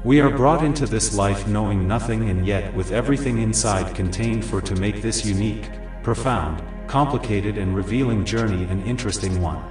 We are brought into this life knowing nothing and yet with everything inside contained for to make this unique, profound, complicated and revealing journey an interesting one.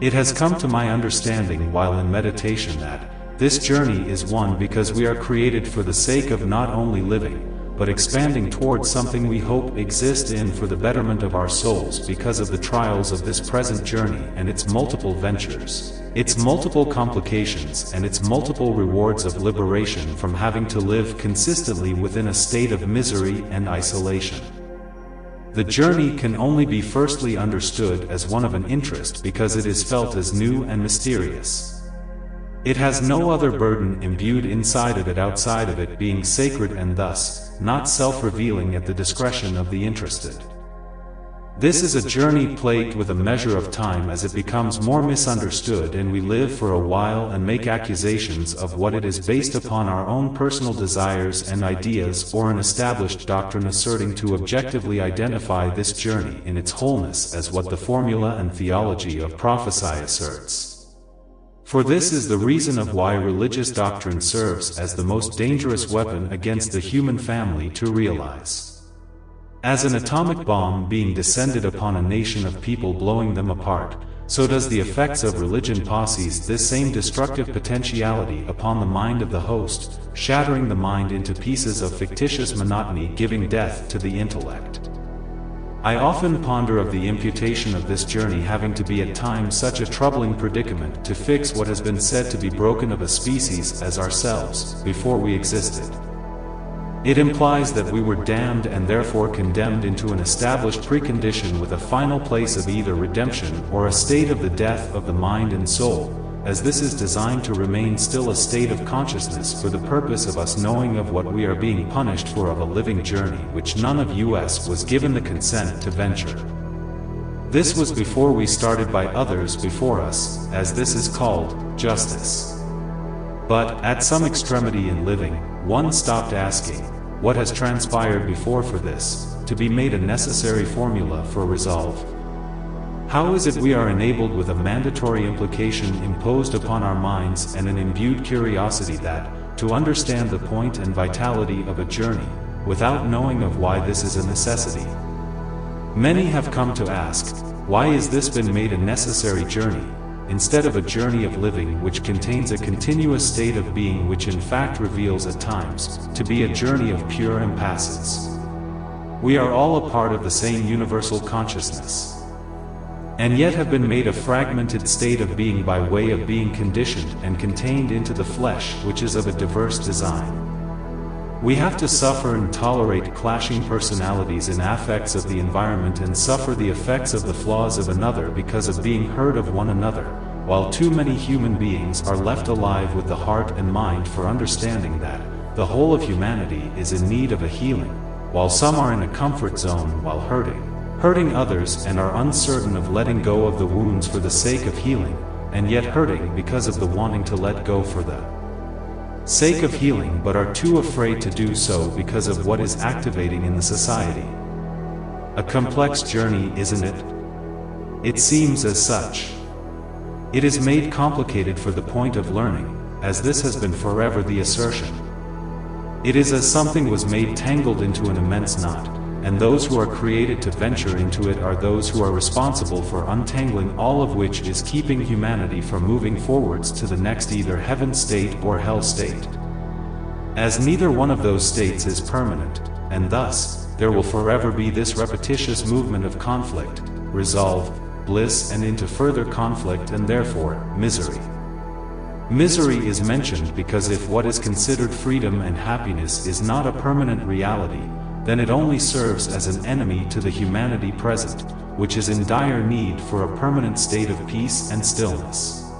It has come to my understanding while in meditation that this journey is one because we are created for the sake of not only living, but expanding towards something we hope exists in for the betterment of our souls because of the trials of this present journey and its multiple ventures, its multiple complications and its multiple rewards of liberation from having to live consistently within a state of misery and isolation. The journey can only be firstly understood as one of an interest because it is felt as new and mysterious. It has no other burden imbued inside of it outside of it being sacred and thus, not self-revealing at the discretion of the interested. This is a journey plagued with a measure of time as it becomes more misunderstood and we live for a while and make accusations of what it is based upon our own personal desires and ideas or an established doctrine asserting to objectively identify this journey in its wholeness as what the formula and theology of prophecy asserts. For this is the reason of why religious doctrine serves as the most dangerous weapon against the human family to realize. As an atomic bomb being descended upon a nation of people blowing them apart, so does the effects of religion possess this same destructive potentiality upon the mind of the host, shattering the mind into pieces of fictitious monotony giving death to the intellect. I often ponder of the imputation of this journey having to be at times such a troubling predicament to fix what has been said to be broken of a species as ourselves, before we existed. It implies that we were damned and therefore condemned into an established precondition with a final place of either redemption or a state of the death of the mind and soul, as this is designed to remain still a state of consciousness for the purpose of us knowing of what we are being punished for of a living journey which none of us was given the consent to venture. This was before we started by others before us, as this is called justice. But, at some extremity in living, one stopped asking, what has transpired before for this, to be made a necessary formula for resolve? How is it we are enabled with a mandatory implication imposed upon our minds and an imbued curiosity that, to understand the point and vitality of a journey, without knowing of why this is a necessity? Many have come to ask, why has this been made a necessary journey, instead of a journey of living which contains a continuous state of being which in fact reveals at times, to be a journey of pure impassence. We are all a part of the same universal consciousness, and yet have been made a fragmented state of being by way of being conditioned and contained into the flesh which is of a diverse design. We have to suffer and tolerate clashing personalities and affects of the environment and suffer the effects of the flaws of another because of being heard of one another, while too many human beings are left alive with the heart and mind for understanding that the whole of humanity is in need of a healing, while some are in a comfort zone while hurting others and are uncertain of letting go of the wounds for the sake of healing, and yet hurting because of the wanting to let go for the sake of healing but are too afraid to do so because of what is activating in the society. A complex journey, isn't it? It seems as such. It is made complicated for the point of learning, as this has been forever the assertion. It is as something was made tangled into an immense knot, and those who are created to venture into it are those who are responsible for untangling all of which is keeping humanity from moving forwards to the next either heaven state or hell state. As neither one of those states is permanent, and thus, there will forever be this repetitious movement of conflict, resolve, bliss and into further conflict and therefore, misery. Misery is mentioned because if what is considered freedom and happiness is not a permanent reality, then it only serves as an enemy to the humanity present, which is in dire need for a permanent state of peace and stillness.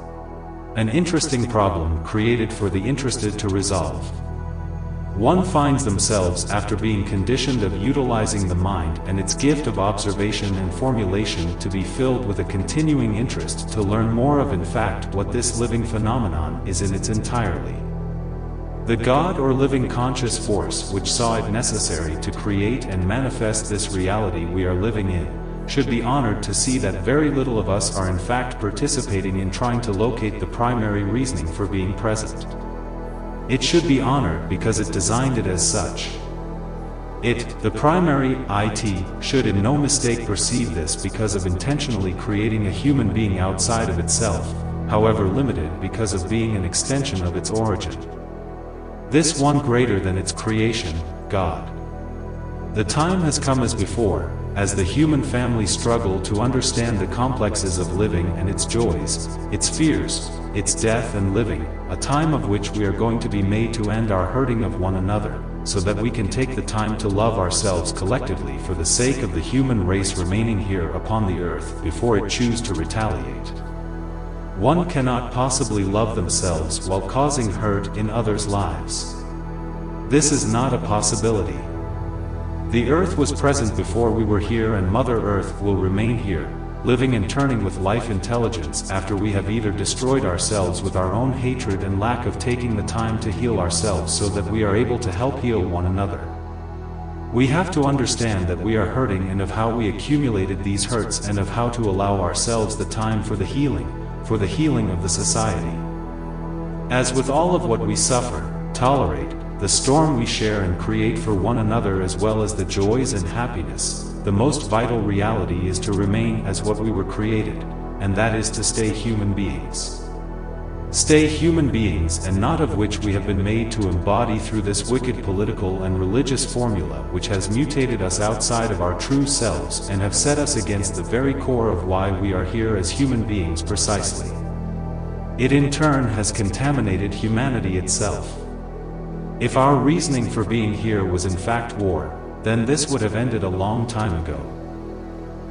An interesting problem created for the interested to resolve. One finds themselves after being conditioned of utilizing the mind and its gift of observation and formulation to be filled with a continuing interest to learn more of in fact what this living phenomenon is in its entirety. The God or living conscious force which saw it necessary to create and manifest this reality we are living in, should be honored to see that very little of us are in fact participating in trying to locate the primary reasoning for being present. It should be honored because it designed it as such. It, the primary IT, should in no mistake perceive this because of intentionally creating a human being outside of itself, however limited because of being an extension of its origin. This one greater than its creation, God. The time has come as before, as the human family struggle to understand the complexes of living and its joys, its fears, its death and living, a time of which we are going to be made to end our hurting of one another, so that we can take the time to love ourselves collectively for the sake of the human race remaining here upon the earth before it choose to retaliate. One cannot possibly love themselves while causing hurt in others' lives. This is not a possibility. The earth was present before we were here, and Mother Earth will remain here, living and turning with life intelligence after we have either destroyed ourselves with our own hatred and lack of taking the time to heal ourselves so that we are able to help heal one another. We have to understand that we are hurting and of how we accumulated these hurts and of how to allow ourselves the time for the healing of the society. As with all of what we suffer, tolerate, the storm we share and create for one another as well as the joys and happiness, the most vital reality is to remain as what we were created, and that is to stay human beings. Stay human beings, and not of which we have been made to embody through this wicked political and religious formula which has mutated us outside of our true selves and have set us against the very core of why we are here as human beings precisely. It in turn has contaminated humanity itself. If our reasoning for being here was in fact war, then this would have ended a long time ago.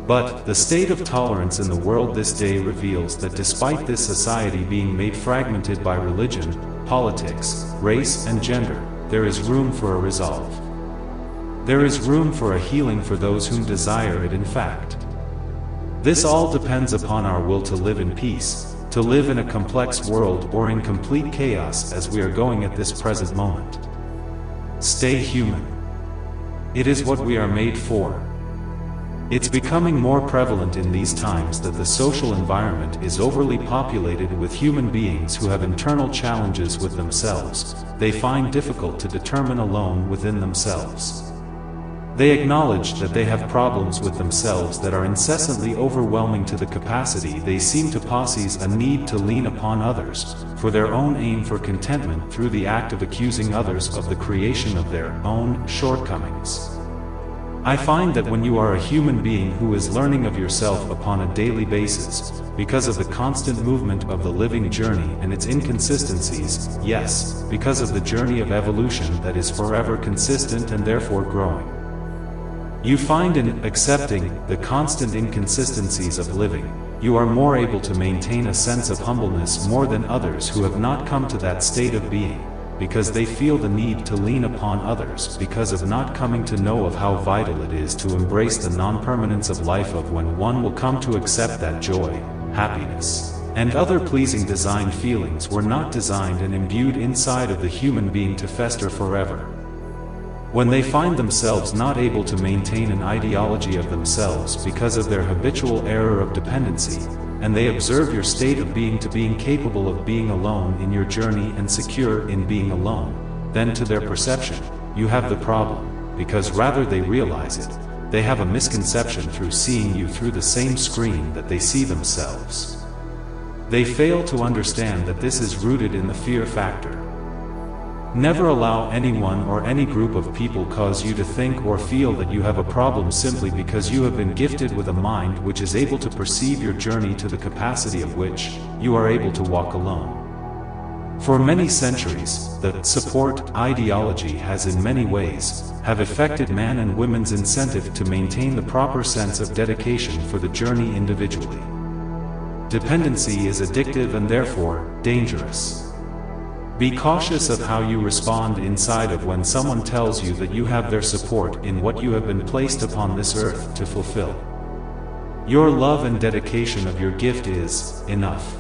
But the state of tolerance in the world this day reveals that despite this society being made fragmented by religion, politics, race and gender, there is room for a resolve. There is room for a healing for those whom desire it in fact. This all depends upon our will to live in peace, to live in a complex world or in complete chaos as we are going at this present moment. Stay human. It is what we are made for. It's becoming more prevalent in these times that the social environment is overly populated with human beings who have internal challenges with themselves, they find difficult to determine alone within themselves. They acknowledge that they have problems with themselves that are incessantly overwhelming to the capacity they seem to possess a need to lean upon others, for their own aim for contentment through the act of accusing others of the creation of their own shortcomings. I find that when you are a human being who is learning of yourself upon a daily basis, because of the constant movement of the living journey and its inconsistencies, yes, because of the journey of evolution that is forever consistent and therefore growing, you find in accepting the constant inconsistencies of living, you are more able to maintain a sense of humbleness more than others who have not come to that state of being, because they feel the need to lean upon others because of not coming to know of how vital it is to embrace the non-permanence of life, of when one will come to accept that joy, happiness, and other pleasing designed feelings were not designed and imbued inside of the human being to fester forever. When they find themselves not able to maintain an ideology of themselves because of their habitual error of dependency, and they observe your state of being to being capable of being alone in your journey and secure in being alone, then to their perception, you have the problem, because rather they realize it, they have a misconception through seeing you through the same screen that they see themselves. They fail to understand that this is rooted in the fear factor. Never allow anyone or any group of people cause you to think or feel that you have a problem simply because you have been gifted with a mind which is able to perceive your journey to the capacity of which you are able to walk alone. For many centuries, the support ideology has in many ways have affected man and women's incentive to maintain the proper sense of dedication for the journey individually. Dependency is addictive and therefore dangerous. Be cautious of how you respond inside of when someone tells you that you have their support in what you have been placed upon this earth to fulfill. Your love and dedication of your gift is enough.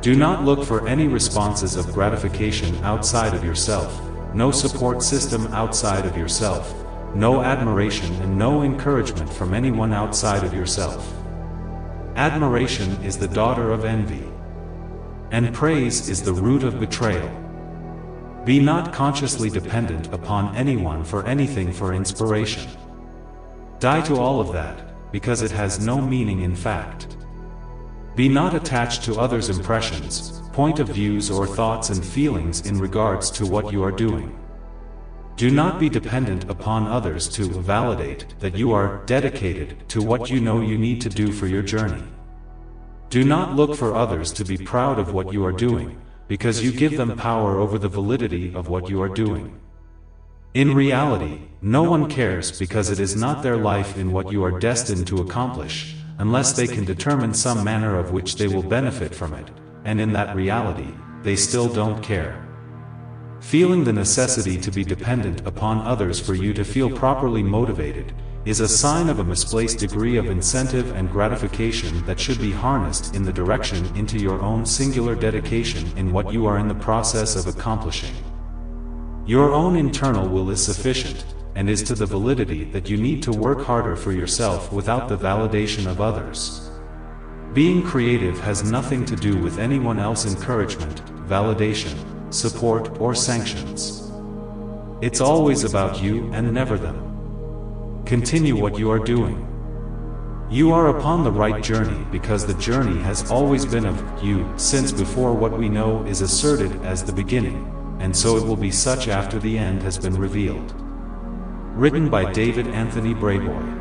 Do not look for any responses of gratification outside of yourself, no support system outside of yourself, no admiration and no encouragement from anyone outside of yourself. Admiration is the daughter of envy, and praise is the root of betrayal. Be not consciously dependent upon anyone for anything for inspiration. Die to all of that, because it has no meaning in fact. Be not attached to others' impressions, point of views or thoughts and feelings in regards to what you are doing. Do not be dependent upon others to validate that you are dedicated to what you know you need to do for your journey. Do not look for others to be proud of what you are doing, because you give them power over the validity of what you are doing. In reality, no one cares because it is not their life in what you are destined to accomplish, unless they can determine some manner of which they will benefit from it, and in that reality, they still don't care. Feeling the necessity to be dependent upon others for you to feel properly motivated is a sign of a misplaced degree of incentive and gratification that should be harnessed in the direction into your own singular dedication in what you are in the process of accomplishing. Your own internal will is sufficient, and is to the validity that you need to work harder for yourself without the validation of others. Being creative has nothing to do with anyone else's encouragement, validation, support, or sanctions. It's always about you and never them. Continue what you are doing. You are upon the right journey because the journey has always been of you since before what we know is asserted as the beginning, and so it will be such after the end has been revealed. Written by David Anthony Brayboy.